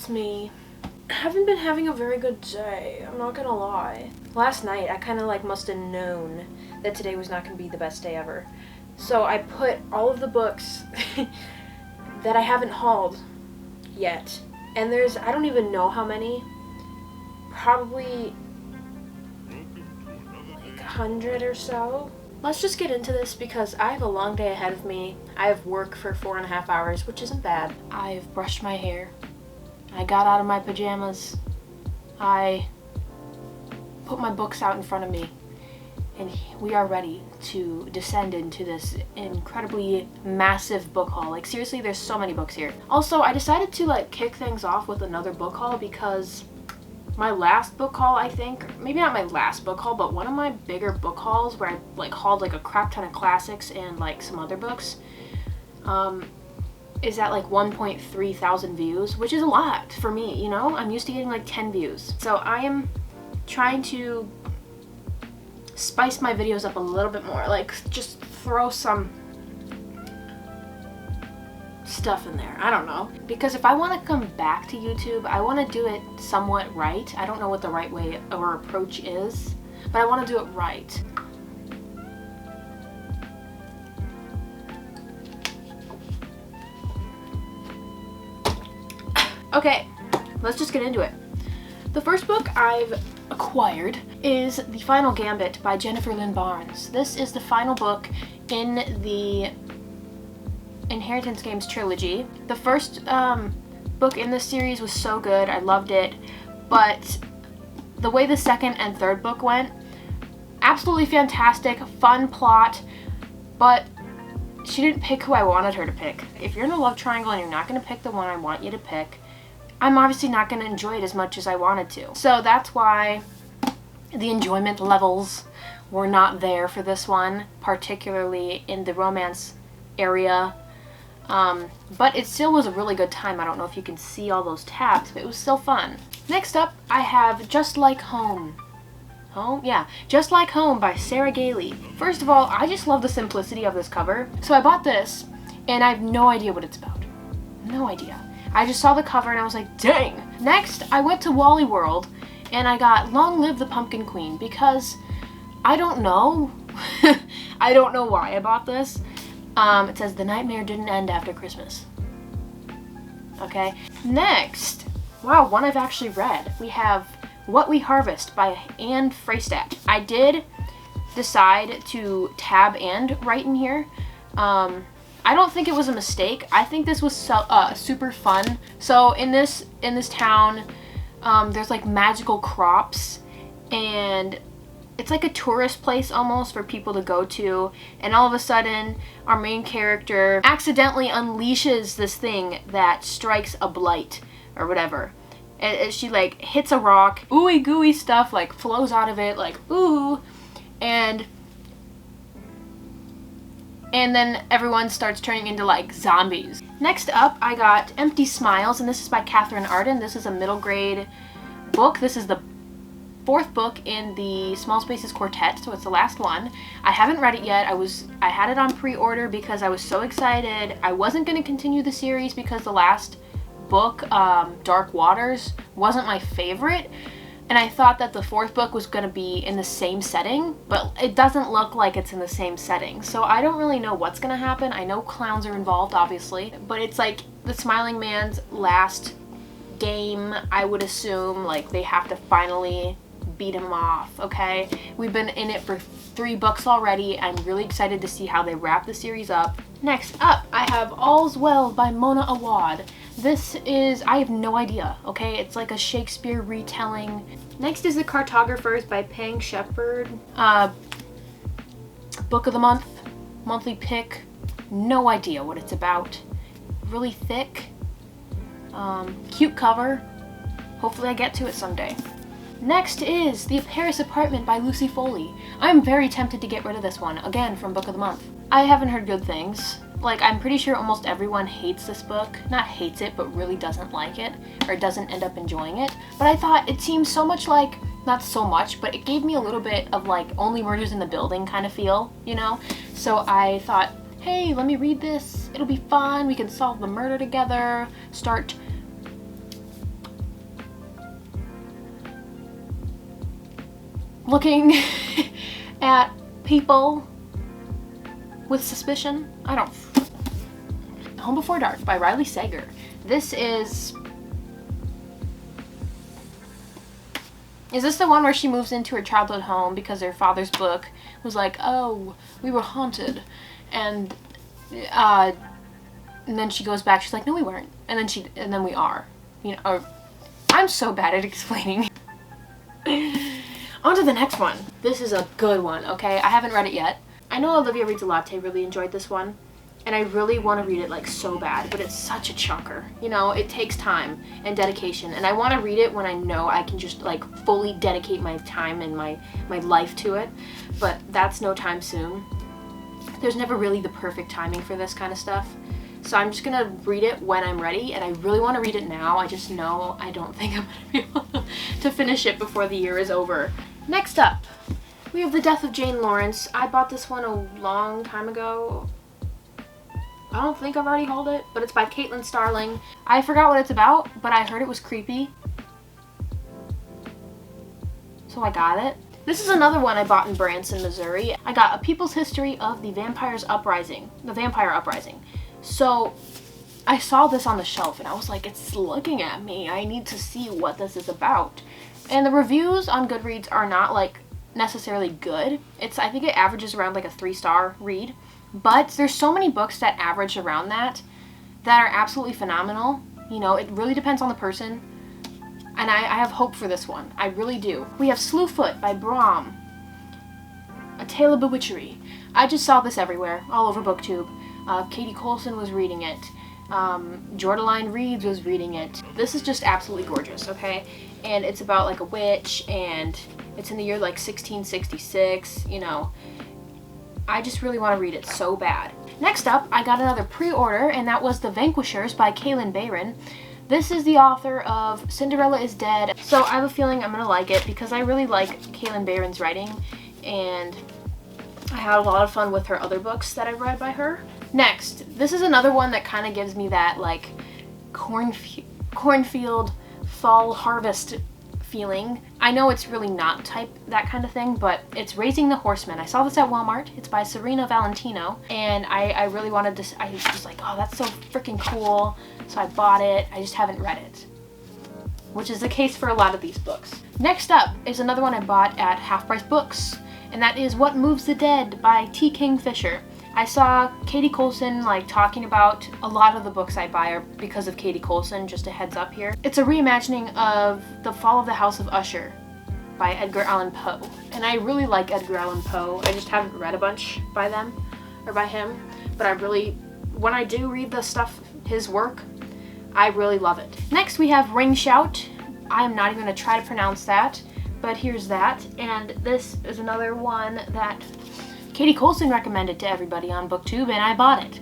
it's me. I haven't been having a very good day, I'm not gonna lie. Last night, I kind of like must have known that today was not gonna be the best day ever. So I put all of the books that I haven't hauled yet. And there's, I don't even know how many, probably like 100 or so. Let's just get into this because I have a long day ahead of me. I have work for 4.5 hours, which isn't bad. I've brushed my hair. I got out of my pajamas. I put my books out in front of me. And we are ready to descend into this incredibly massive book haul. Like seriously, there's so many books here. Also, I decided to like kick things off with another book haul because my last book haul, I think, maybe not my last book haul, but one of my bigger book hauls where I like hauled like a crap ton of classics and like some other books, is at like 1.3 thousand views, which is a lot for me, you know? I'm used to getting like 10 views. So I am trying to spice my videos up a little bit more, like just throw some stuff in there. I don't know. Because if I want to come back to YouTube, I want to do it somewhat right. I don't know what the right way or approach is, but I want to do it right. Okay, let's just get into it. The first book I've acquired is The Final Gambit by Jennifer Lynn Barnes. This is the final book in the Inheritance Games trilogy. The first book in this series was so good, I loved it, but the way the second and third book went, absolutely fantastic, fun plot, but she didn't pick who I wanted her to pick. If you're in a love triangle and you're not going to pick the one I want you to pick, I'm obviously not going to enjoy it as much as I wanted to. So that's why the enjoyment levels were not there for this one, particularly in the romance area. But it still was a really good time. I don't know if you can see all those tabs, but it was still fun. Next up, I have Just Like Home. Home? Yeah. Just Like Home by Sarah Gailey. First of all, I just love the simplicity of this cover. So I bought this, and I have no idea what it's about. No idea. I just saw the cover and I was like, dang! Next, I went to Wally World and I got Long Live the Pumpkin Queen because I don't know. I don't know why I bought this. It says the nightmare didn't end after Christmas. Okay. Next, wow, one I've actually read. We have What We Harvest by Anne Freystadt. I did decide to tab and write in here. I don't think it was a mistake. I think this was super fun. So in this town, there's like magical crops, and it's like a tourist place almost for people to go to. And all of a sudden, our main character accidentally unleashes this thing that strikes a blight or whatever. And she like hits a rock, ooey gooey stuff like flows out of it, like ooh, and then everyone starts turning into like zombies. Next up, I got Empty Smiles, and this is by Catherine Arden. This is a middle grade book. This is the fourth book in the Small Spaces Quartet, so it's the last one. I haven't read it yet. I had it on pre-order because I was so excited. I wasn't going to continue the series because the last book, Dark Waters, wasn't my favorite. And I thought that the fourth book was going to be in the same setting, but it doesn't look like it's in the same setting. So I don't really know what's going to happen. I know clowns are involved, obviously, but it's like the Smiling Man's last game, I would assume. Like, they have to finally beat him off, okay? We've been in it for 3 books already. I'm really excited to see how they wrap the series up. Next up, I have All's Well by Mona Awad. This is, I have no idea, okay? It's like a Shakespeare retelling. Next is The Cartographers by Pang Shepherd. Book of the month, monthly pick. No idea what it's about. Really thick. Cute cover. Hopefully I get to it someday. Next is The Paris Apartment by Lucy Foley. I'm very tempted to get rid of this one, again from Book of the Month. I haven't heard good things. Like, I'm pretty sure almost everyone hates this book. Not hates it, but really doesn't like it, or doesn't end up enjoying it. But I thought it seemed so much like, not so much, but it gave me a little bit of like Only Murders in the Building kind of feel, you know? So I thought, hey, let me read this. It'll be fun. We can solve the murder together. Start looking at people with suspicion. I don't. Home Before Dark by Riley Sager. This is this the one where she moves into her childhood home because her father's book was like, oh, we were haunted, and then she goes back, she's like, no, we weren't, and then we are, you know. Or, I'm so bad at explaining. On to the next one. This is a good one, okay? I haven't read it yet. I know Olivia Reads a Latte really enjoyed this one, and I really want to read it like so bad, but it's such a chunker. You know, it takes time and dedication, and I want to read it when I know I can just like fully dedicate my time and my life to it, but that's no time soon. There's never really the perfect timing for this kind of stuff, so I'm just gonna read it when I'm ready, and I really want to read it now. I just know I don't think I'm gonna be able to finish it before the year is over. Next up, we have The Death of Jane Lawrence. I bought this one a long time ago. I don't think I've already hauled it, but it's by Caitlin Starling. I forgot what it's about, but I heard it was creepy, so I got it. This is another one I bought in Branson, Missouri. I got A People's History of the Vampire Uprising. So I saw this on the shelf and I was like, it's looking at me. I need to see what this is about. And the reviews on Goodreads are not like necessarily good. I think it averages around like a 3-star read. But there's so many books that average around that are absolutely phenomenal. You know, it really depends on the person. And I have hope for this one. I really do. We have Slewfoot by Brom. A Tale of Bewitchery. I just saw this everywhere, all over BookTube. Katie Colson was reading it. Jordaline Reeds was reading it. This is just absolutely gorgeous, okay? And it's about like a witch, and it's in the year like 1666, you know. I just really want to read it so bad. Next up, I got another pre-order, and that was The Vanquishers by Kalynn Bayron. This is the author of Cinderella is Dead, so I have a feeling I'm going to like it because I really like Kalynn Bayron's writing, and I had a lot of fun with her other books that I've read by her. Next, this is another one that kind of gives me that like cornfield fall harvest feeling. I know it's really not that kind of thing, but it's Raising the Horseman. I saw this at Walmart. It's by Serena Valentino, and I really wanted to, I was just like, oh, that's so freaking cool. So I bought it. I just haven't read it, which is the case for a lot of these books. Next up is another one I bought at Half Price Books, and that is What Moves the Dead by T. Kingfisher. I saw Katie Colson like talking about a lot of the books I buy are because of Katie Colson, just a heads up here. It's a reimagining of The Fall of the House of Usher by Edgar Allan Poe. And I really like Edgar Allan Poe. I just haven't read a bunch by him, but I really, when I do read the stuff, his work, I really love it. Next we have Ring Shout. I am not even going to try to pronounce that, but here's that. And this is another one that Katie Colson recommended to everybody on BookTube, and I bought it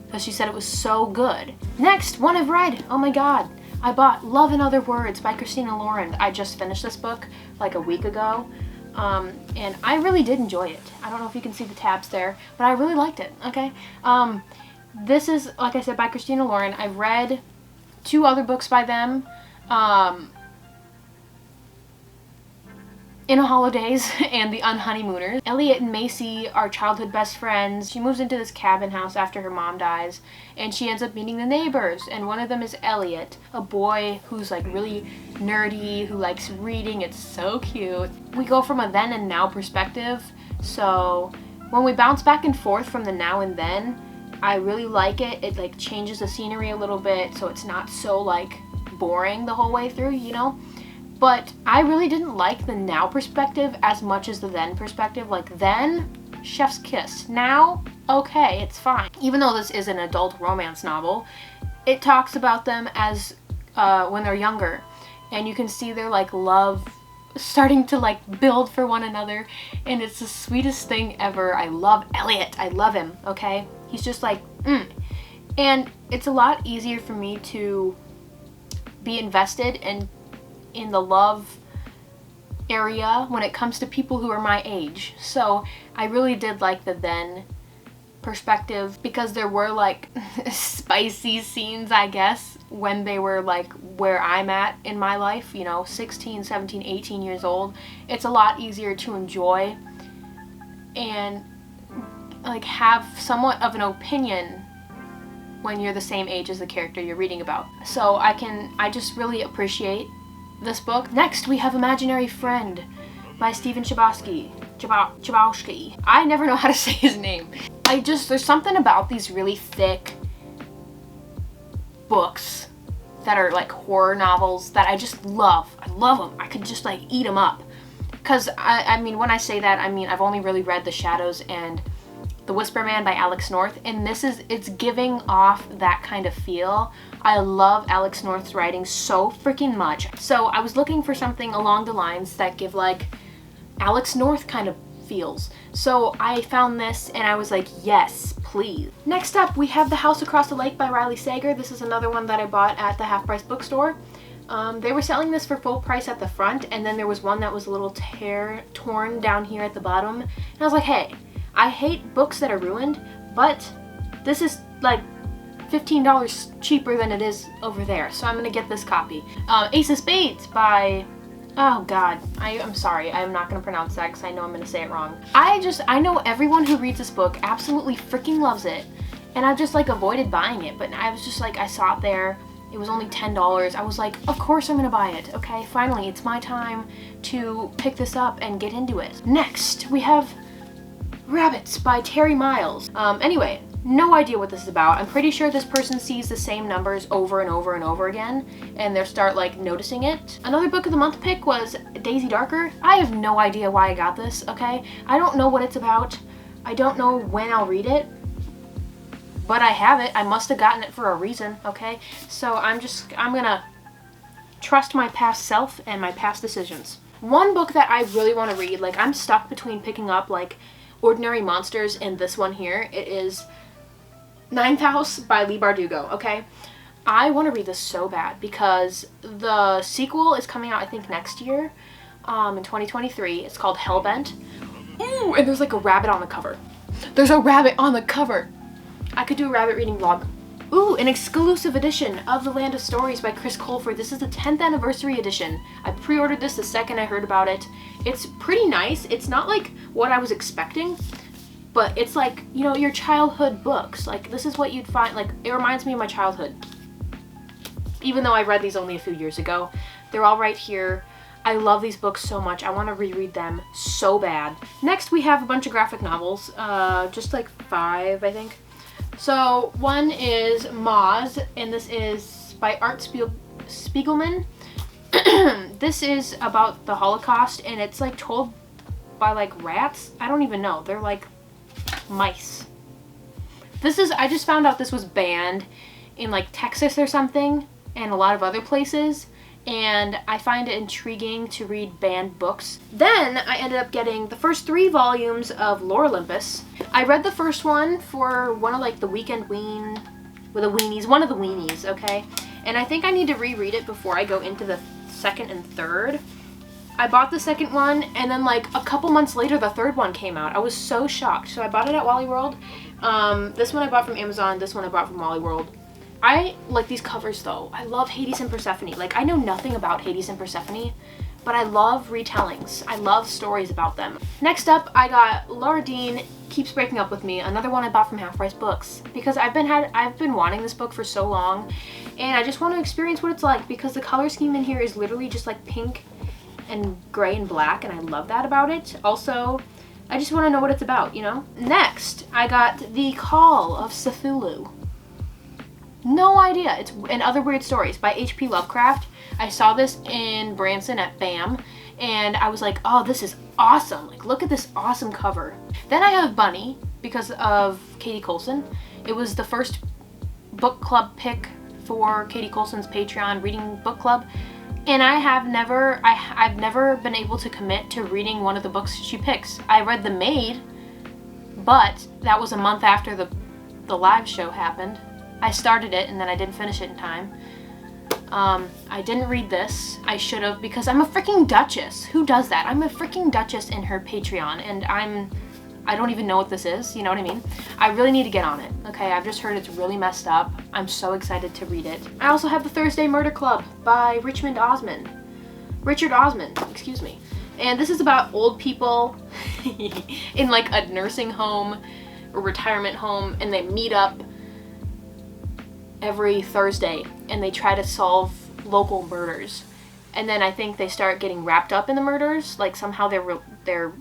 because she said it was so good. Next, one I've read. Oh my god. I bought Love in Other Words by Christina Lauren. I just finished this book like a week ago, and I really did enjoy it. I don't know if you can see the tabs there, but I really liked it, okay? This is, like I said, by Christina Lauren. I've read 2 other books by them. In a Holidays and The Unhoneymooners. Elliot and Macy are childhood best friends. She moves into this cabin house after her mom dies, and she ends up meeting the neighbors, and one of them is Elliot, a boy who's like really nerdy, who likes reading. It's so cute. We go from a then and now perspective, so when we bounce back and forth from the now and then, I really like it. It like changes the scenery a little bit, so it's not so like boring the whole way through, you know? But I really didn't like the now perspective as much as the then perspective. Like then, chef's kiss. Now, okay, it's fine. Even though this is an adult romance novel, it talks about them as when they're younger. And you can see their like love starting to like build for one another. And it's the sweetest thing ever. I love Elliot. I love him, okay? He's just like, And it's a lot easier for me to be invested in the love area when it comes to people who are my age. So I really did like the then perspective because there were like spicy scenes, I guess, when they were like where I'm at in my life, you know, 16, 17, 18 years old, it's a lot easier to enjoy and like have somewhat of an opinion when you're the same age as the character you're reading about. So I just really appreciate this book. Next, we have Imaginary Friend by Stephen Chbosky. I never know how to say his name. There's something about these really thick books that are like horror novels that I just love. I love them. I could just like eat them up. Because I mean, when I say that, I mean, I've only really read The Shadows and The Whisper Man by Alex North, and it's giving off that kind of feel. I love Alex North's writing so freaking much. So I was looking for something along the lines that give like Alex North kind of feels. So I found this and I was like, yes, please. Next up, we have The House Across the Lake by Riley Sager. This is another one that I bought at the Half Price bookstore. They were selling this for full price at the front, and then there was one that was a little torn down here at the bottom. And I was like, hey, I hate books that are ruined, but this is like $15 cheaper than it is over there, so I'm gonna get this copy. Ace of Spades by, oh god, I'm sorry, I'm not gonna pronounce that because I know I'm gonna say it wrong. I know everyone who reads this book absolutely freaking loves it, and I've just like avoided buying it, but I was just like, I saw it there, it was only $10, I was like, of course I'm gonna buy it, okay? Finally, it's my time to pick this up and get into it. Next, we have Rabbits by Terry Miles. Anyway, no idea what this is about. I'm pretty sure this person sees the same numbers over and over and over again, and they start like noticing it. Another book of the month pick was Daisy Darker. I have no idea why I got this, okay? I don't know what it's about. I don't know when I'll read it, but I have it. I must have gotten it for a reason, okay? So I'm gonna trust my past self and my past decisions. One book that I really want to read, like I'm stuck between picking up like Ordinary Monsters and this one here. It is Ninth House by Leigh Bardugo, okay? I want to read this so bad because the sequel is coming out I think next year, in 2023. It's called Hellbent. Ooh, and there's like a rabbit on the cover. There's a rabbit on the cover. I could do a rabbit reading vlog. Ooh, an exclusive edition of The Land of Stories by Chris Colfer. This is the 10th anniversary edition. I pre-ordered this the second I heard about it. It's pretty nice. It's not like what I was expecting, but it's like, you know, your childhood books. Like, this is what you'd find, like, it reminds me of my childhood. Even though I read these only a few years ago. They're all right here. I love these books so much. I want to reread them so bad. Next, we have a bunch of graphic novels. Just like 5, I think. So one is Moz, and this is by Art Spiegelman. This is about the Holocaust, and it's like told by like rats. I don't even know. They're like mice. I just found out this was banned in like Texas or something, and a lot of other places. And I find it intriguing to read banned books. Then I ended up getting the first 3 volumes of Lore Olympus. I read the first one for one of like the weekend one of the weenies, okay? And I think I need to reread it before I go into the second and third. I bought the second one, and then like a couple months later the third one came out. I was so shocked. So I bought it at Wally World. This one I bought from Amazon, this one I bought from Wally World. I like these covers though. I love Hades and Persephone. Like, I know nothing about Hades and Persephone, but I love retellings. I love stories about them. Next up, I got Laura Dean Keeps Breaking Up With Me, another one I bought from Half Price Books, because I've been wanting this book for so long, and I just want to experience what it's like, because the color scheme in here is literally just like pink and gray and black, and I love that about it. Also, I just want to know what it's about, you know? Next, I got The Call of Cthulhu. No idea. It's And Other Weird Stories by H.P. Lovecraft. I saw this in Branson at BAM, and I was like, oh, this is awesome. Like, look at this awesome cover. Then I have Bunny because of Katie Coulson. It was the first book club pick for Katie Coulson's Patreon reading book club, and I've never been able to commit to reading one of the books she picks. I read The Maid, but that was a month after the live show happened. I started it and then I didn't finish it in time. I didn't read this. I should have, because I'm a freaking duchess. Who does that? I'm a freaking duchess in her Patreon, and I don't even know what this is, you know what I mean? I really need to get on it, okay? I've just heard it's really messed up. I'm so excited to read it. I also have The Thursday Murder Club by Richard Osman, excuse me. And this is about old people in like a nursing home or retirement home, and they meet up every Thursday and they try to solve local murders. And then I think they start getting wrapped up in the murders, like somehow they're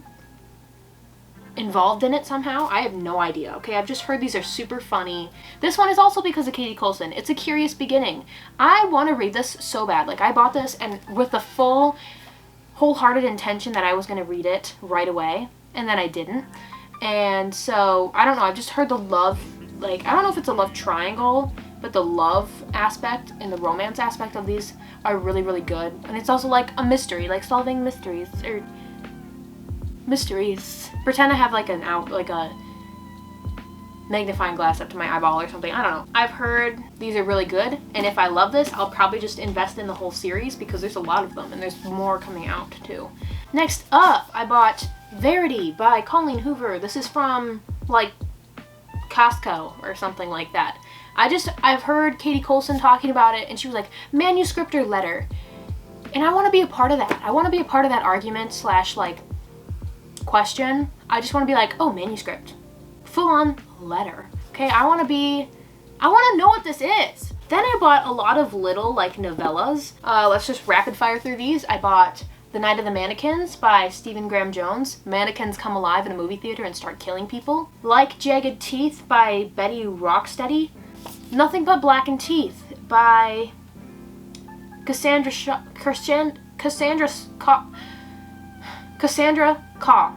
involved in it somehow. I have no idea, okay? I've just heard these are super funny. This one is also because of Katie Coulson. It's A Curious Beginning. I want to read this so bad. Like, I bought this and with the full, wholehearted intention that I was going to read it right away, and then I didn't. And so, I don't know, I've just heard the love, like, I don't know if it's a love triangle, but the love aspect and the romance aspect of these are really, really good. And it's also like a mystery, like solving mysteries, or mysteries. Pretend I have like a magnifying glass up to my eyeball or something. I don't know. I've heard these are really good, and if I love this, I'll probably just invest in the whole series because there's a lot of them and there's more coming out too. Next up, I bought Verity by Colleen Hoover. This is from like Costco or something like that. I've heard Katie Coulson talking about it, and she was like, manuscript or letter. And I want to be a part of that. I want to be a part of that argument slash like question. I just want to be like, oh, manuscript. Full on letter. Okay, I want to know what this is. Then I bought a lot of little like novellas. Let's just rapid fire through these. I bought The Night of the Mannequins by Stephen Graham Jones. Mannequins come alive in a movie theater and start killing people. Like Jagged Teeth by Betty Rocksteady. Nothing But Blackened Teeth by Cassandra Khaw.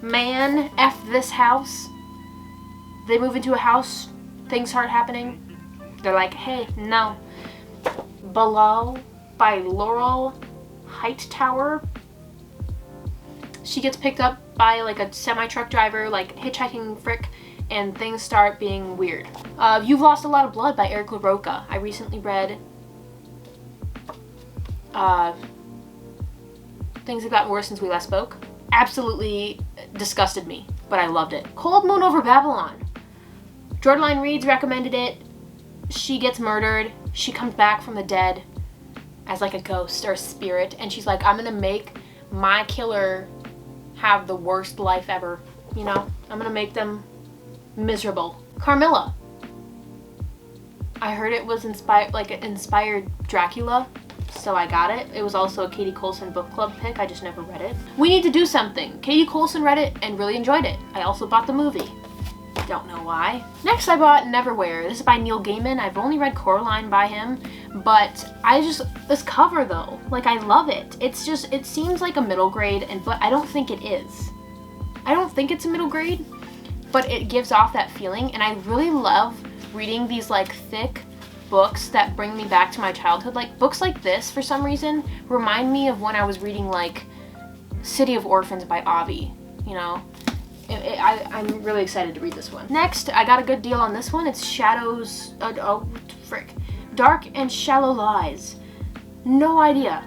Man, F this house. They move into a house, things start happening. They're like, hey, no. Below by Laurel Hightower. She gets picked up by like a semi-truck driver, like hitchhiking frick, and things start being weird. You've Lost a Lot of Blood by Eric LaRocca. I recently read Things Have Gotten Worse Since We Last Spoke. Absolutely disgusted me, but I loved it. Cold Moon Over Babylon. Jordan Reeds recommended it. She gets murdered. She comes back from the dead as like a ghost or a spirit, and she's like, I'm gonna make my killer have the worst life ever. You know, I'm gonna make them miserable. Carmilla. I heard it was inspired Dracula, so I got it. It was also a Katie Coulson book club pick. I just never read it. We Need to Do Something. Katie Coulson read it and really enjoyed it. I also bought the movie. Don't know why. Next I bought Neverwhere. This is by Neil Gaiman. I've only read Coraline by him, but this cover though, like I love it. It seems like a middle grade, but I don't think it is. I don't think it's a middle grade, but it gives off that feeling, and I really love reading these like thick books that bring me back to my childhood. Like books like this, for some reason, remind me of when I was reading like City of Orphans by Avi, you know? I'm really excited to read this one. Next, I got a good deal on this one. It's Dark and Shallow Lies. No idea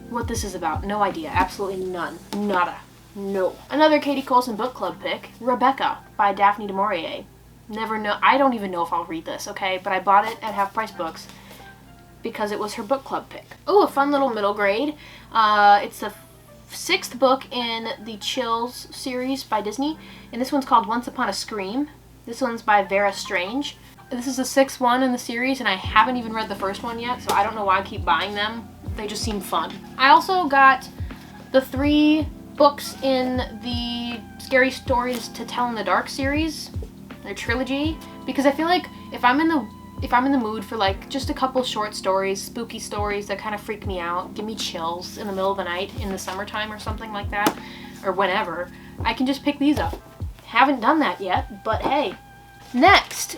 what this is about. No idea. Absolutely none. Nada. No. Another Katie Coulson book club pick, Rebecca by Daphne du Maurier. Never know. I don't even know if I'll read this, okay? But I bought it at Half Price Books because it was her book club pick. Oh, a fun little middle grade. It's the 6th book in the Chills series by Disney, and this one's called Once Upon a Scream. This one's by Vera Strange. This is the 6th one in the series, and I haven't even read the first one yet, so I don't know why I keep buying them. They just seem fun. I also got the 3 books in the Scary Stories to Tell in the Dark series, their trilogy, because I feel like if I'm in the mood for like just a couple short stories, spooky stories that kind of freak me out, give me chills in the middle of the night in the summertime or something like that, or whenever, I can just pick these up. Haven't done that yet, but hey. Next,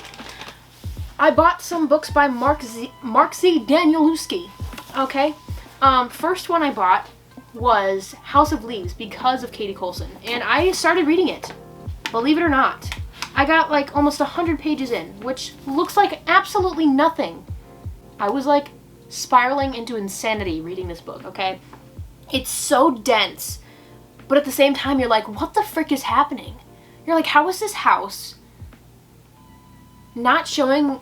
I bought some books by Mark Z. Danielewski. Okay, first one I bought was House of Leaves because of Katie Coulson, and I started reading it. Believe it or not. I got like almost 100 pages in, which looks like absolutely nothing. I was like spiraling into insanity reading this book, okay? It's so dense, But at the same time, you're like, what the frick is happening? You're like, how is this house not showing,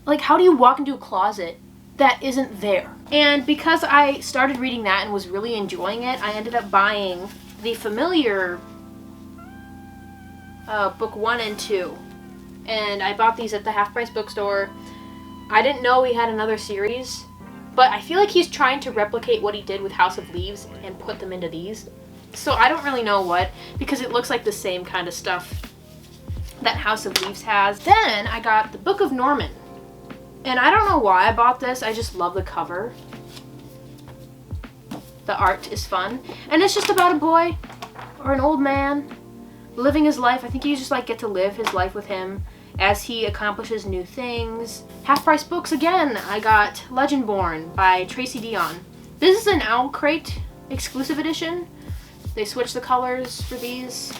like, how do you walk into a closet that isn't there? And because I started reading that and was really enjoying it, I ended up buying the Familiar book 1 and 2. And I bought these at the Half Price bookstore. I didn't know he had another series, but I feel like he's trying to replicate what he did with House of Leaves and put them into these. So I don't really know what, because it looks like the same kind of stuff that House of Leaves has. Then I got the Book of Norman. And I don't know why I bought this, I just love the cover. The art is fun. And it's just about a boy, or an old man, living his life. I think you just like get to live his life with him as he accomplishes new things. Half Price books again. I got Legendborn by Tracy Deonn. This is an Owl Crate exclusive edition. They switched the colors for these.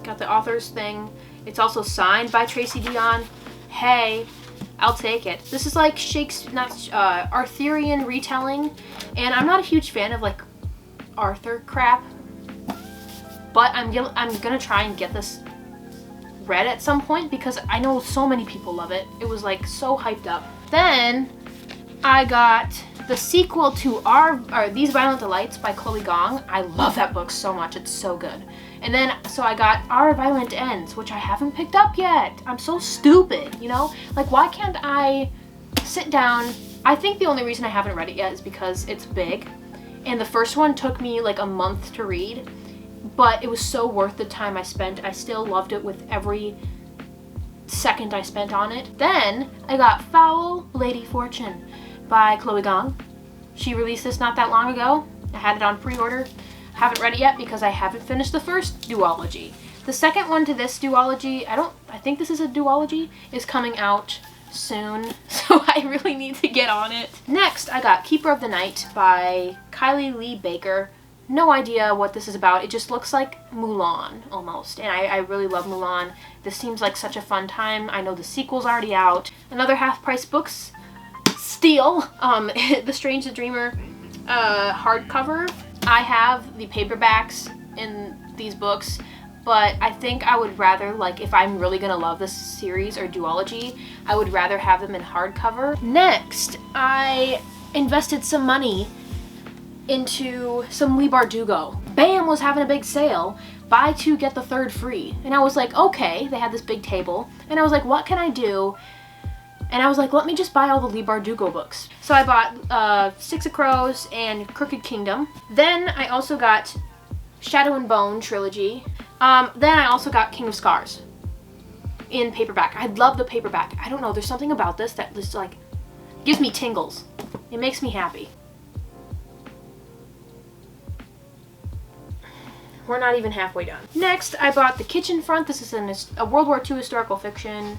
Got the author's thing. It's also signed by Tracy Deonn. Hey, I'll take it. This is like Arthurian retelling, and I'm not a huge fan of like Arthur crap, but I'm gonna try and get this read at some point because I know so many people love it. It was like so hyped up. Then I got the sequel to These Violent Delights by Chloe Gong. I love that book so much. It's so good. And then, so I got Our Violent Ends, which I haven't picked up yet. I'm so stupid, you know? Like, why can't I sit down? I think the only reason I haven't read it yet is because it's big. And the first one took me like a month to read. But it was so worth the time I spent. I still loved it with every second I spent on it. Then, I got Foul Lady Fortune by Chloe Gong. She released this not that long ago. I had it on pre-order. Haven't read it yet because I haven't finished the first duology. The second one to this duology, I think this is a duology, is coming out soon, so I really need to get on it. Next, I got Keeper of the Night by Kylie Lee Baker. No idea what this is about. It just looks like Mulan, almost, and I really love Mulan. This seems like such a fun time. I know the sequel's already out. Another Half Price books, steal, The Strange the Dreamer hardcover. I have the paperbacks in these books, but I think I would rather, like, if I'm really gonna love this series or duology, I would rather have them in hardcover. Next, I invested some money into some Leigh Bardugo. BAM was having a big sale, buy two get the third free. And I was like, okay, they had this big table, and I was like, what can I do? And I was like, let me just buy all the Leigh Bardugo books. So I bought Six of Crows and Crooked Kingdom. Then I also got Shadow and Bone trilogy. Then I also got King of Scars in paperback. I love the paperback. I don't know, there's something about this that just like gives me tingles. It makes me happy. We're not even halfway done. Next, I bought The Kitchen Front. This is a World War II historical fiction.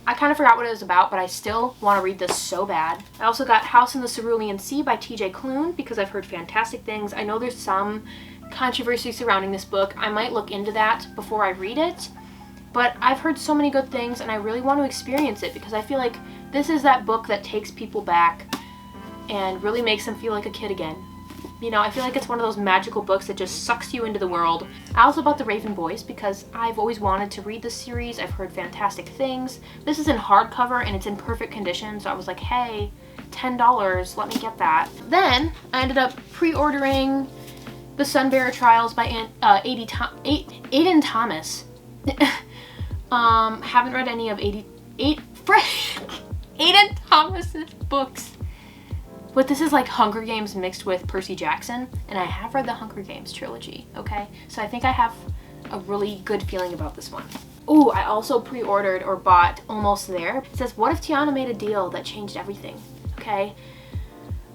I kind of forgot what it was about, but I still want to read this so bad. I also got House in the Cerulean Sea by T.J. Klune because I've heard fantastic things. I know there's some controversy surrounding this book. I might look into that before I read it, but I've heard so many good things and I really want to experience it because I feel like this is that book that takes people back and really makes them feel like a kid again. You know, I feel like it's one of those magical books that just sucks you into the world. I also bought The Raven Boys because I've always wanted to read this series. I've heard fantastic things. This is in hardcover and it's in perfect condition, so I was like, hey, $10, let me get that. Then I ended up pre-ordering The Sunbearer Trials by Aiden Thomas. Haven't read any of Aiden Thomas's books. But this is like Hunger Games mixed with Percy Jackson, and I have read the Hunger Games trilogy, okay? So I think I have a really good feeling about this one. Ooh, I also pre-ordered or bought Almost There. It says, what if Tiana made a deal that changed everything, okay?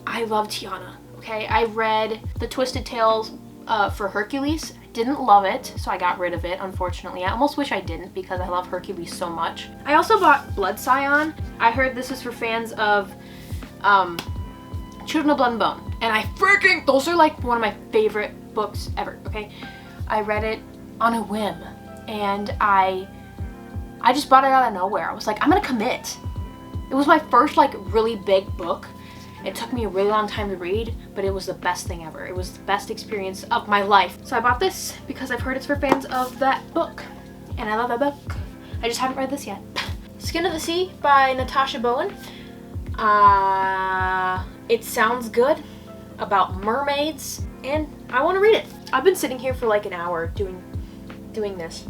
I love Tiana, okay? I read the Twisted Tales for Hercules. Didn't love it, so I got rid of it, unfortunately. I almost wish I didn't because I love Hercules so much. I also bought Blood Scion. I heard this is for fans of Children of Blood and Bone, and those are like one of my favorite books ever, okay? I read it on a whim, and I just bought it out of nowhere. I was like, I'm gonna commit. It was my first like really big book, It took me a really long time to read, but it was the best thing ever. It was the best experience of my life. So I bought this because I've heard it's for fans of that book, and I love that book. I just haven't read this yet. Skin of the Sea by Natasha Bowen. It sounds good, about mermaids, and I want to read it. I've been sitting here for like an hour doing this.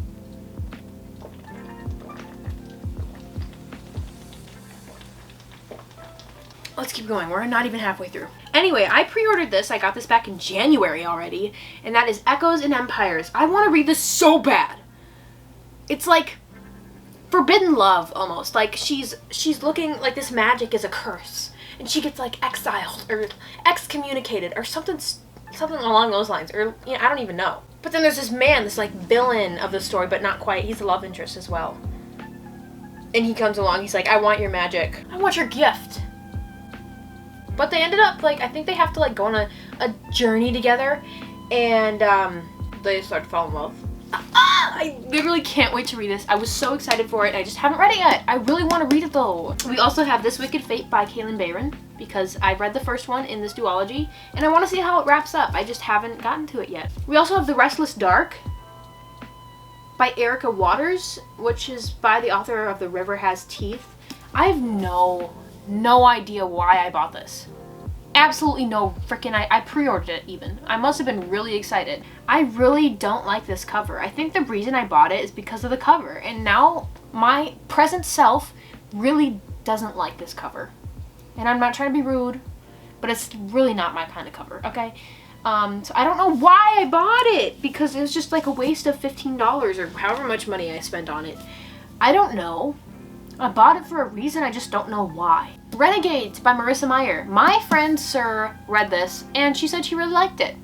Let's keep going. We're not even halfway through. Anyway, I pre-ordered this. I got this back in January already, and that is Echoes and Empires. I want to read this so bad. It's like forbidden love almost. Like she's looking like this magic is a curse, and she gets like exiled or excommunicated or something along those lines, or you know, I don't even know. But then there's this man, this like villain of the story, but not quite. He's the love interest as well. And he comes along. He's like, I want your magic. I want your gift. But they ended up like, I think they have to like go on a journey together, and they start to fall in love. I literally can't wait to read this. I was so excited for it. I just haven't read it yet. I really want to read it though. We also have This Wicked Fate by Kalynn Bayron, because I've read the first one in this duology, and I want to see how it wraps up. I just haven't gotten to it yet. We also have The Restless Dark by Erica Waters, which is by the author of The River Has Teeth. I have no idea why I bought this. Absolutely no freaking, I pre-ordered it even. I must have been really excited. I really don't like this cover. I think the reason I bought it is because of the cover, and now my present self really doesn't like this cover. And I'm not trying to be rude, but it's really not my kind of cover, okay? So I don't know why I bought it, because it was just like a waste of $15 or however much money I spent on it. I don't know. I bought it for a reason, I just don't know why. Renegades by Marissa Meyer. My friend Sir read this, and she said she really liked it.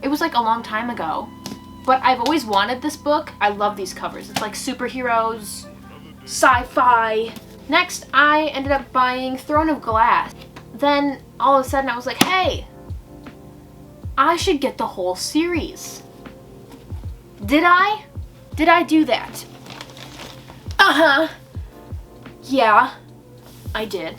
It was like a long time ago, but I've always wanted this book. I love these covers. It's like superheroes, sci-fi. Next, I ended up buying Throne of Glass. Then, all of a sudden, I was like, hey, I should get the whole series. Did I? Did I do that? Uh-huh. Yeah, I did.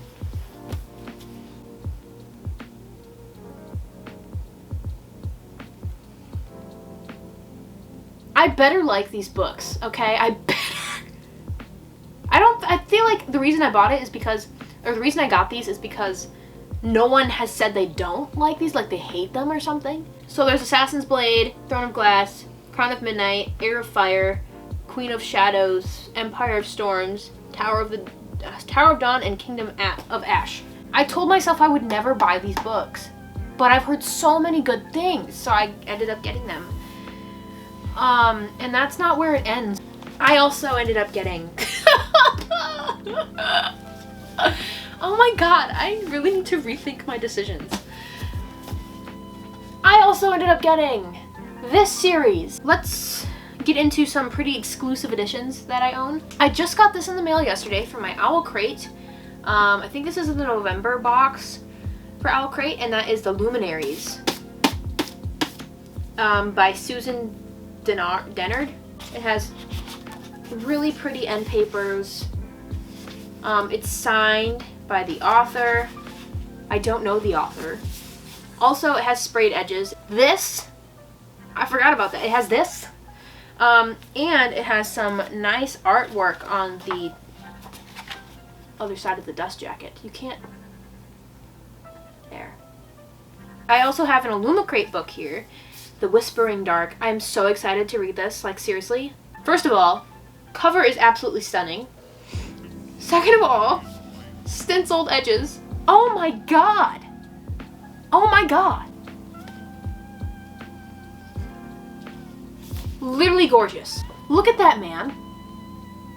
I better like these books, okay? I better. I feel like the reason I bought it is because, or the reason I got these is because no one has said they don't like these, like they hate them or something. So there's Assassin's Blade, Throne of Glass, Crown of Midnight, Heir of Fire, Queen of Shadows, Empire of Storms, Tower of Dawn, and Kingdom of Ash. I told myself I would never buy these books, but I've heard so many good things, so I ended up getting them. And that's not where it ends. I also ended up getting... Oh my god, I really need to rethink my decisions. I also ended up getting this series. Let's get into some pretty exclusive editions that I own. I just got this in the mail yesterday from my Owl Crate. I think this is in the November box for Owl Crate, and that is The Luminaries by Susan Dennard. It has really pretty end papers. It's signed by the author. I don't know the author. Also, it has sprayed edges. This, I forgot about that. It has this. And it has some nice artwork on the other side of the dust jacket. You can't... There. I also have an Illumicrate book here, The Whispering Dark. I'm so excited to read this, like seriously. First of all, cover is absolutely stunning. Second of all, stenciled edges. Oh my god! Oh my god! Literally gorgeous. Look at that man.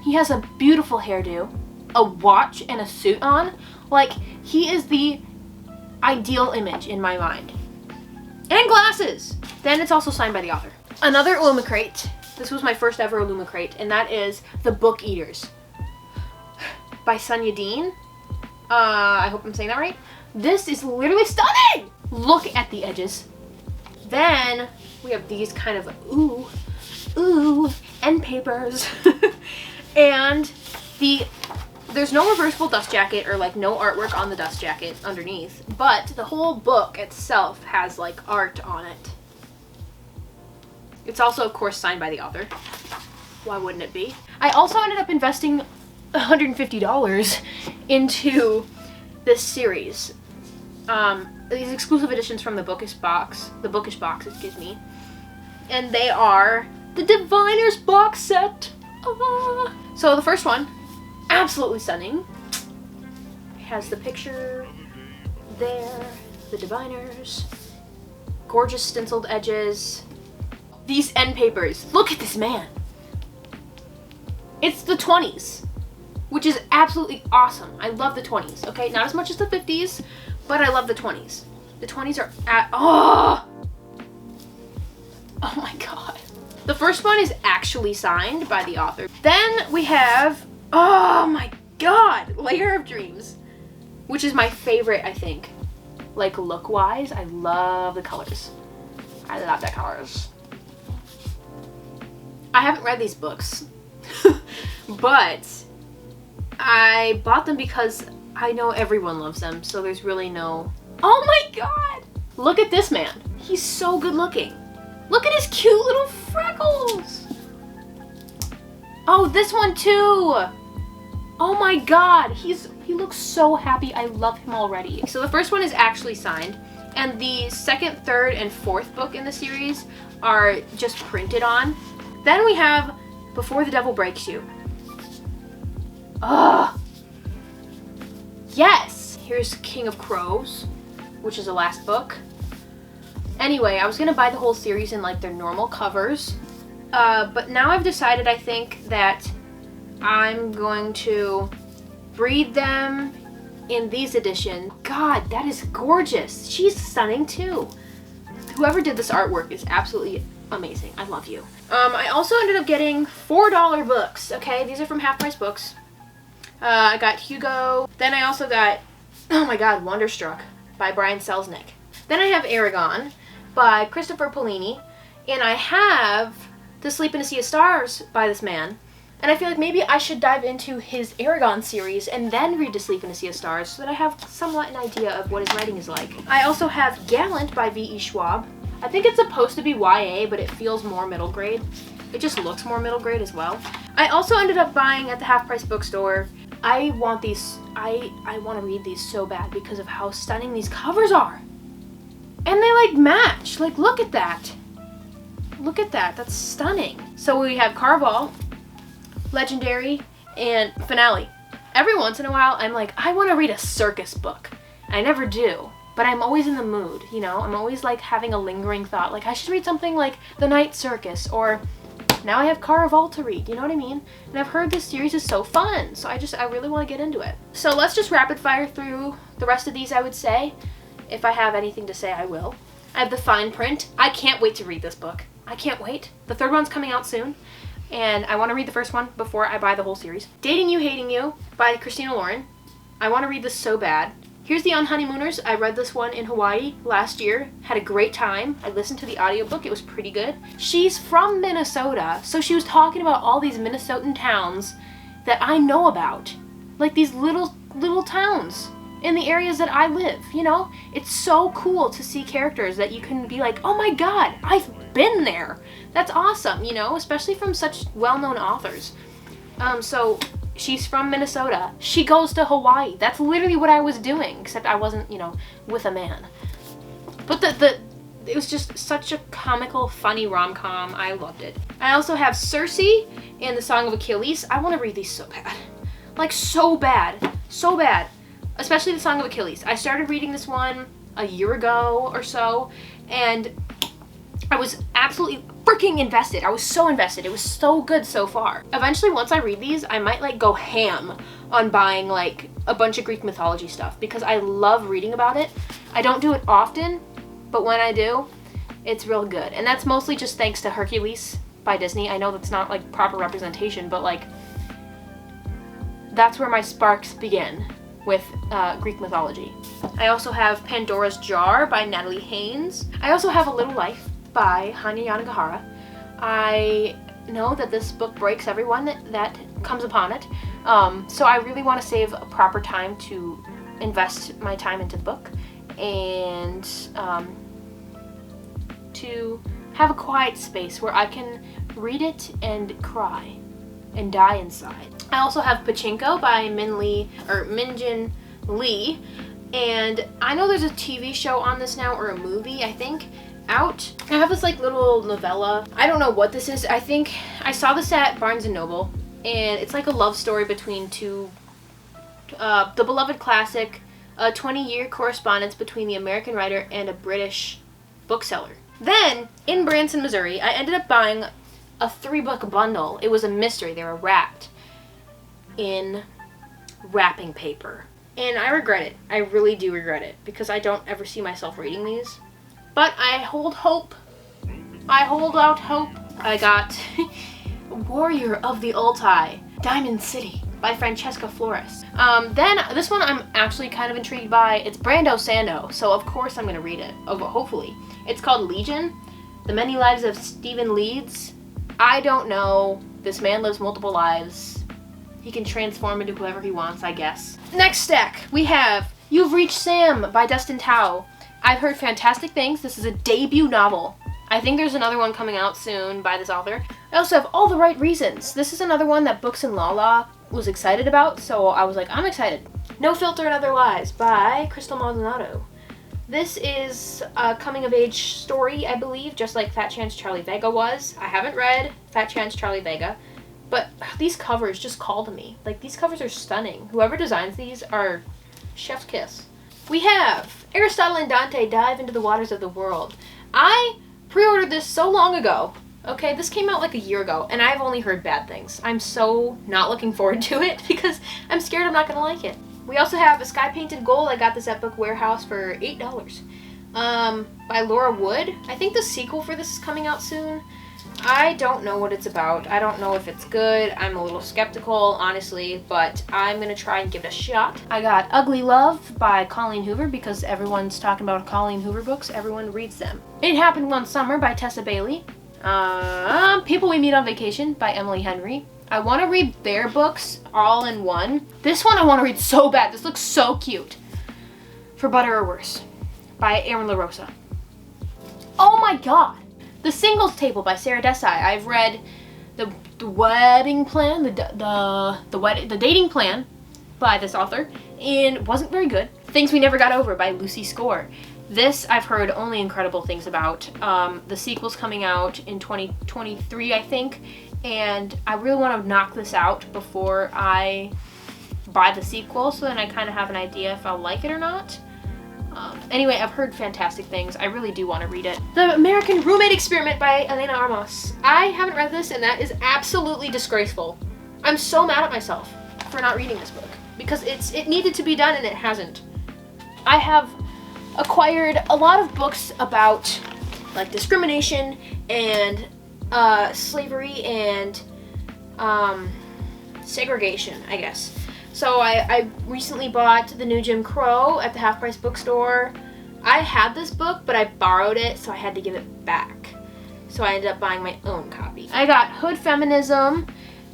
He has a beautiful hairdo, a watch, and a suit on. Like, he is the ideal image in my mind. And glasses! Then it's also signed by the author. Another Illumicrate. This was my first ever Illumicrate, and that is The Book Eaters by Sonia Dean. I hope I'm saying that right. This is literally stunning! Look at the edges. Then we have these kind of ooh end papers. And the There's no reversible dust jacket or like no artwork on the dust jacket underneath, but the whole book itself has like art on it. It's also, of course, signed by the author. Why wouldn't it be? I also ended up investing $150 into this series. These exclusive editions from the Bookish box, excuse me. And they are the Diviners box set. So the first one, absolutely stunning. It has the picture there, the Diviners, gorgeous stenciled edges. These end papers, look at this man. It's the 20s, which is absolutely awesome. I love the 20s, okay? Not as much as the 50s, but I love the 20s. The 20s are oh my god. The first one is actually signed by the author. Then we have, oh my god, Layer of Dreams, which is my favorite, I think. Like, look-wise, I love the colors. I love the colors. I haven't read these books, but I bought them because I know everyone loves them, so there's really no... Oh my god! Look at this man. He's so good looking. Look at his cute little freckles! Oh, this one too! Oh my god, he looks so happy. I love him already. So the first one is actually signed, and the second, third, and fourth book in the series are just printed on. Then we have Before the Devil Breaks You. Ugh! Yes! Here's King of Crows, which is the last book. Anyway, I was gonna buy the whole series in like their normal covers, but now I've decided, I think, that I'm going to breed them in these editions. God, that is gorgeous. She's stunning too. Whoever did this artwork is absolutely amazing. I love you. I also ended up getting $4 books, okay? These are from Half Price Books. I got Hugo. Then I also got, oh my god, Wonderstruck by Brian Selznick. Then I have Aragon by Christopher Polini. And I have To Sleep in a Sea of Stars by this man. And I feel like maybe I should dive into his Aragon series and then read To Sleep in a Sea of Stars so that I have somewhat an idea of what his writing is like. I also have Gallant by V.E. Schwab. I think it's supposed to be YA, but it feels more middle grade. It just looks more middle grade as well. I also ended up buying at the Half Price bookstore. I want these, I want to read these so bad because of how stunning these covers are. And they like match. Like, look at that. Look at that. That's stunning. So we have Caraval, Legendary, and Finale. Every once in a while, I'm like, I want to read a circus book. I never do. But I'm always in the mood, you know? I'm always like having a lingering thought, like I should read something like The Night Circus, or now I have Caraval to read, you know what I mean? And I've heard this series is so fun, so I really want to get into it. So let's just rapid fire through the rest of these, I would say. If I have anything to say, I will. I have The Fine Print. I can't wait to read this book. I can't wait. The third one's coming out soon, and I want to read the first one before I buy the whole series. Dating You, Hating You by Christina Lauren. I want to read this so bad. Here's The Unhoneymooners. I read this one in Hawaii last year. Had a great time. I listened to the audiobook. It was pretty good. She's from Minnesota, so she was talking about all these Minnesotan towns that I know about. Like these little towns in the areas that I live, you know? It's so cool to see characters that you can be like, oh my god, I've been there. That's awesome, you know? Especially from such well-known authors. So she's from Minnesota. She goes to Hawaii. That's literally what I was doing, except I wasn't, you know, with a man. But it was just such a comical, funny rom-com. I loved it. I also have Circe and The Song of Achilles. I want to read these so bad. Like, so bad. So bad. Especially The Song of Achilles. I started reading this one a year ago or so, and I was absolutely freaking invested. I was so invested. It was so good so far. Eventually, once I read these, I might like go ham on buying like a bunch of Greek mythology stuff because I love reading about it. I don't do it often, but when I do, it's real good. And that's mostly just thanks to Hercules by Disney. I know that's not like proper representation, but like that's where my sparks begin with Greek mythology. I also have Pandora's Jar by Natalie Haynes. I also have A Little Life by Hanya Yanagihara. I know that this book breaks everyone that comes upon it. So I really want to save a proper time to invest my time into the book and to have a quiet space where I can read it and cry and die inside. I also have Pachinko by Min Jin Lee, and I know there's a TV show on this now, or a movie, I think, out. I have this like little novella. I don't know what this is. I think I saw this at Barnes & Noble, and it's like a love story between two, the beloved classic, a 20-year correspondence between the American writer and a British bookseller. Then, in Branson, Missouri, I ended up buying a 3-book bundle. It was a mystery. They were wrapped in wrapping paper. And I regret it. I really do regret it, because I don't ever see myself reading these. But I hold hope. I hold out hope. I got Warrior of the Altai, Diamond City by Francesca Flores. Then this one I'm actually kind of intrigued by. It's Brando Sando, so of course I'm going to read it. Oh, hopefully. It's called Legion, The Many Lives of Stephen Leeds. I don't know. This man lives multiple lives. He can transform into whoever he wants, I guess. Next stack, we have You've Reached Sam by Dustin Tao. I've heard fantastic things. This is a debut novel. I think there's another one coming out soon by this author. I also have All the Right Reasons. This is another one that Books and Lala was excited about, so I was like, I'm excited. No Filter and Other Lies by Crystal Maldonado. This is a coming-of-age story, I believe, just like Fat Chance Charlie Vega was. I haven't read Fat Chance Charlie Vega, but these covers just call to me. Like, these covers are stunning. Whoever designs these are chef's kiss. We have Aristotle and Dante Dive into the Waters of the World. I pre-ordered this so long ago. Okay, this came out like a year ago, and I've only heard bad things. I'm so not looking forward to it because I'm scared I'm not going to like it. We also have A Sky Painted Gold. I got this at Book Warehouse for $8. By Laura Wood. I think the sequel for this is coming out soon. I don't know what it's about. I don't know if it's good. I'm a little skeptical, honestly, but I'm going to try and give it a shot. I got Ugly Love by Colleen Hoover because everyone's talking about Colleen Hoover books. Everyone reads them. It Happened One Summer by Tessa Bailey. People We Meet on Vacation by Emily Henry. I want to read their books all in one. This one I want to read so bad. This looks so cute. For Better or Worse by Erin LaRosa. Oh my god! The Singles Table by Sarah Desai. I've read the Wedding Plan, the Dating Plan by this author, and it wasn't very good. Things We Never Got Over by Lucy Score. This I've heard only incredible things about. The sequel's coming out in 2023, I think, and I really want to knock this out before I buy the sequel, so then I kind of have an idea if I'll like it or not. Anyway, I've heard fantastic things. I really do want to read it. The American Roommate Experiment by Elena Armas. I haven't read this, and that is absolutely disgraceful. I'm so mad at myself for not reading this book, because it needed to be done, and it hasn't. I have acquired a lot of books about like discrimination and slavery and segregation, I guess. So I recently bought The New Jim Crow at the Half Price Bookstore. I had this book, but I borrowed it, so I had to give it back. So I ended up buying my own copy. I got Hood Feminism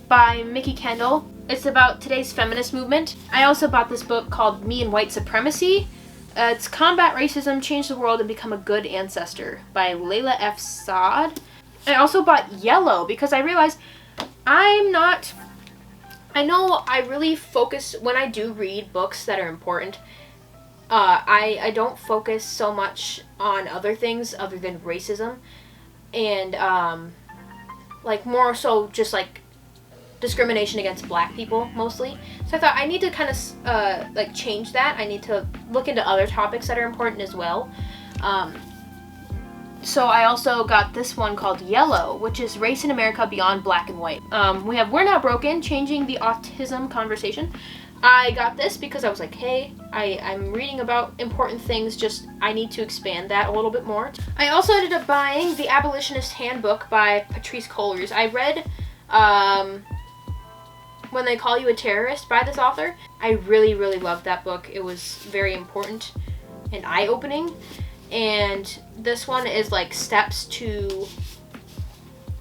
by Mickey Kendall. It's about today's feminist movement. I also bought this book called Me and White Supremacy. It's Combat Racism, Change the World, and Become a Good Ancestor by Layla F. Saad. I also bought Yellow because I realized I know I really focus, when I do read books that are important, I don't focus so much on other things other than racism and like more so just like discrimination against black people mostly. So I thought I need to kind of like change that. I need to look into other topics that are important as well. So I also got this one called Yellow, which is Race in America Beyond Black and White. We have We're Not Broken, Changing the Autism Conversation. I got this because I was like, hey, I'm reading about important things, just I need to expand that a little bit more. I also ended up buying The Abolitionist Handbook by Patrice Cullors. I read When They Call You a Terrorist by this author. I really, really loved that book. It was very important and eye-opening. And this one is like steps to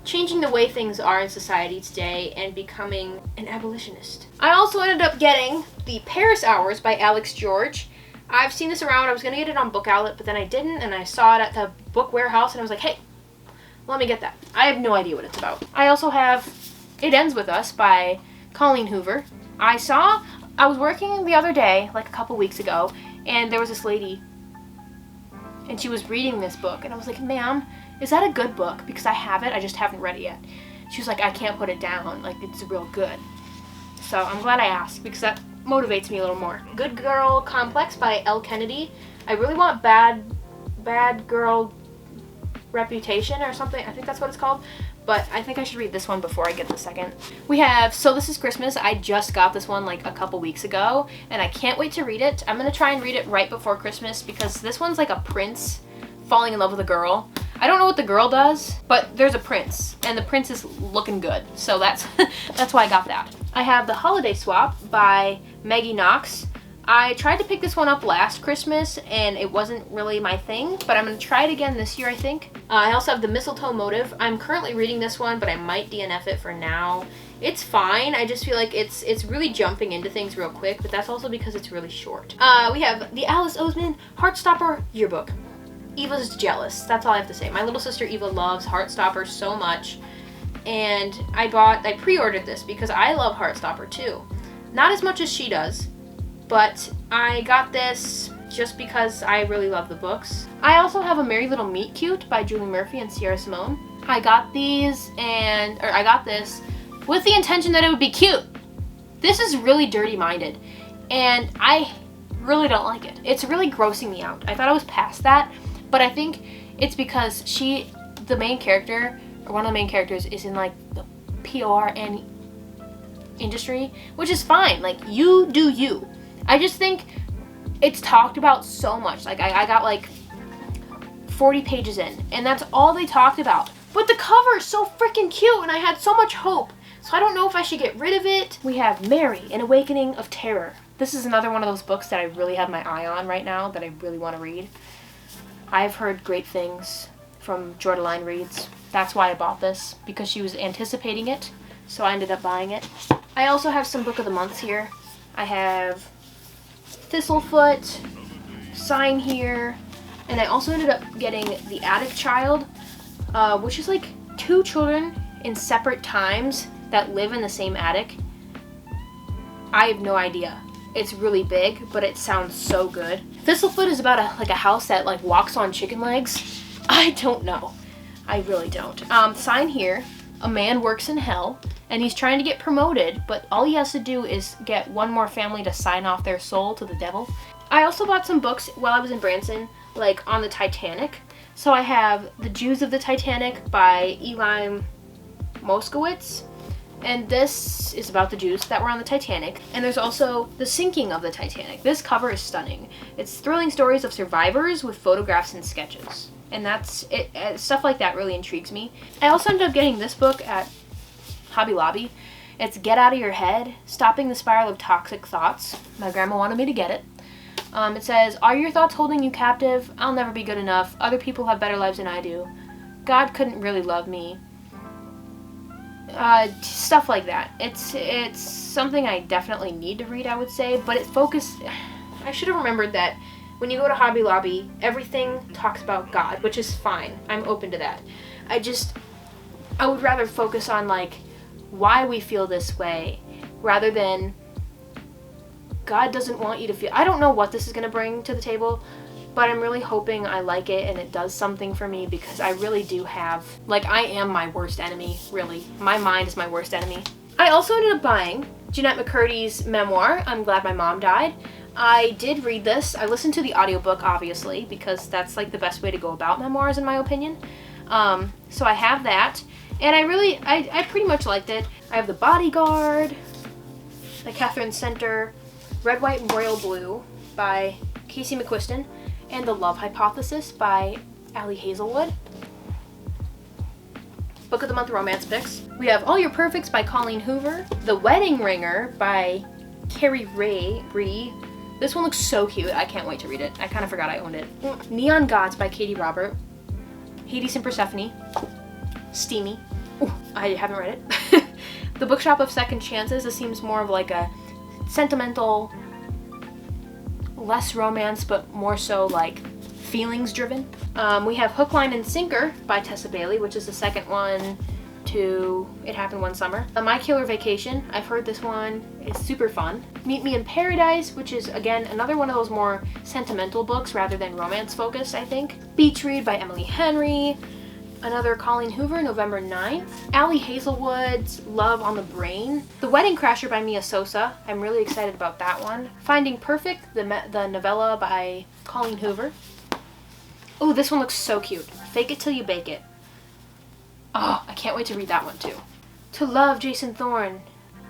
changing the way things are in society today and becoming an abolitionist. I also ended up getting The Paris Hours by Alex George. I've seen this around. I was going to get it on Book Outlet, but then I didn't, and I saw it at the book warehouse, and I was like, hey, let me get that. I have no idea what it's about. I also have It Ends With Us by Colleen Hoover. I was working the other day, like a couple weeks ago, and there was this lady, and she was reading this book, and I was like, ma'am, is that a good book? Because I have it, I just haven't read it yet. She was like, I can't put it down, like, it's real good. So I'm glad I asked, because that motivates me a little more. Good Girl Complex by Elle Kennedy. I really want Bad Girl Reputation or something, I think that's what it's called. But I think I should read this one before I get the second. We have So This Is Christmas. I just got this one like a couple weeks ago, and I can't wait to read it. I'm going to try and read it right before Christmas because this one's like a prince falling in love with a girl. I don't know what the girl does, but there's a prince, and the prince is looking good. So that's why I got that. I have The Holiday Swap by Maggie Knox. I tried to pick this one up last Christmas, and it wasn't really my thing, but I'm going to try it again this year, I think. I also have The Mistletoe Motive. I'm currently reading this one, but I might DNF it for now. It's fine. I just feel like it's really jumping into things real quick, but that's also because it's really short. We have the Alice Oseman Heartstopper yearbook. Eva's jealous. That's all I have to say. My little sister Eva loves Heartstopper so much, and I pre-ordered this because I love Heartstopper too. Not as much as she does, but I got this just because I really love the books. I also have A Merry Little Meet Cute by Julie Murphy and Sierra Simone. I got this with the intention that it would be cute. This is really dirty-minded, and I really don't like it. It's really grossing me out. I thought I was past that, but I think it's because the main character, or one of the main characters, is in like the PR and industry, which is fine. Like, you do you. I just think it's talked about so much. Like, I got like 40 pages in, and that's all they talked about. But the cover is so freaking cute, and I had so much hope. So I don't know if I should get rid of it. We have Mary, An Awakening of Terror. This is another one of those books that I really have my eye on right now that I really want to read. I've heard great things from Jordaline Reads. That's why I bought this, because she was anticipating it, so I ended up buying it. I also have some Book of the Months here. I have Thistlefoot, Sign here, and I also ended up getting The Attic Child, which is like two children in separate times that live in the same attic. I have no idea. It's really big, but it sounds so good. Thistlefoot is about a house that like walks on chicken legs. I don't know. I really don't. Sign here, a man works in hell, and he's trying to get promoted, but all he has to do is get one more family to sign off their soul to the devil. I also bought some books while I was in Branson, like on the Titanic. So I have The Jews of the Titanic by Eli Moskowitz. And this is about the Jews that were on the Titanic. And there's also The Sinking of the Titanic. This cover is stunning. It's thrilling stories of survivors with photographs and sketches. And that's it. Stuff like that really intrigues me. I also ended up getting this book at Hobby Lobby. It's Get Out of Your Head, Stopping the Spiral of Toxic Thoughts. My grandma wanted me to get it. It says, are your thoughts holding you captive? I'll never be good enough. Other people have better lives than I do. God couldn't really love me. Stuff like that. It's something I definitely need to read, I would say, but I should have remembered that when you go to Hobby Lobby, everything talks about God, which is fine. I'm open to that. I would rather focus on like why we feel this way rather than God doesn't want you to feel. I don't know what this is going to bring to the table, but I'm really hoping I like it and it does something for me, because I really do have, like, I am my worst enemy, really. My mind is my worst enemy. I also ended up buying Jennette McCurdy's memoir, I'm Glad My Mom Died. I did read this. I listened to the audiobook, obviously, because that's like the best way to go about memoirs in my opinion. So I have that, and I pretty much liked it. I have The Bodyguard by Catherine Center, Red, White, and Royal Blue by Casey McQuiston, and The Love Hypothesis by Ali Hazelwood. Book of the Month romance picks. We have All Your Perfects by Colleen Hoover, The Wedding Ringer by Carrie Ree. This one looks so cute. I can't wait to read it. I kind of forgot I owned it. Neon Gods by Katie Robert, Hades and Persephone, Steamy, Ooh, I haven't read it. The Bookshop of Second Chances. This seems more of like a sentimental, less romance, but more so like feelings driven. We have Hook, Line, and Sinker by Tessa Bailey, which is the second one to It Happened One Summer. My Killer Vacation. I've heard this one is super fun. Meet Me in Paradise, which is again another one of those more sentimental books rather than romance focused, I think. Beach Read by Emily Henry. Another Colleen Hoover, November 9th. Ali Hazelwood's Love on the Brain. The Wedding Crasher by Mia Sosa. I'm really excited about that one. Finding Perfect, the novella by Colleen Hoover. Oh, this one looks so cute. Fake It Till You Bake It. Oh, I can't wait to read that one too. To Love Jason Thorne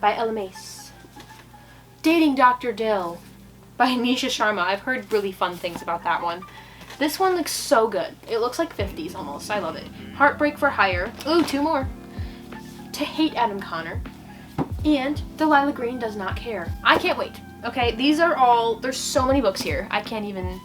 by Ella Mace. Dating Dr. Dill by Nisha Sharma. I've heard really fun things about that one. This one looks so good. It looks like 50s almost. I love it. Heartbreak for Hire. Ooh, 2 more. To Hate Adam Connor. And Delilah Green Does Not Care. I can't wait. Okay, these are all, there's so many books here. I can't even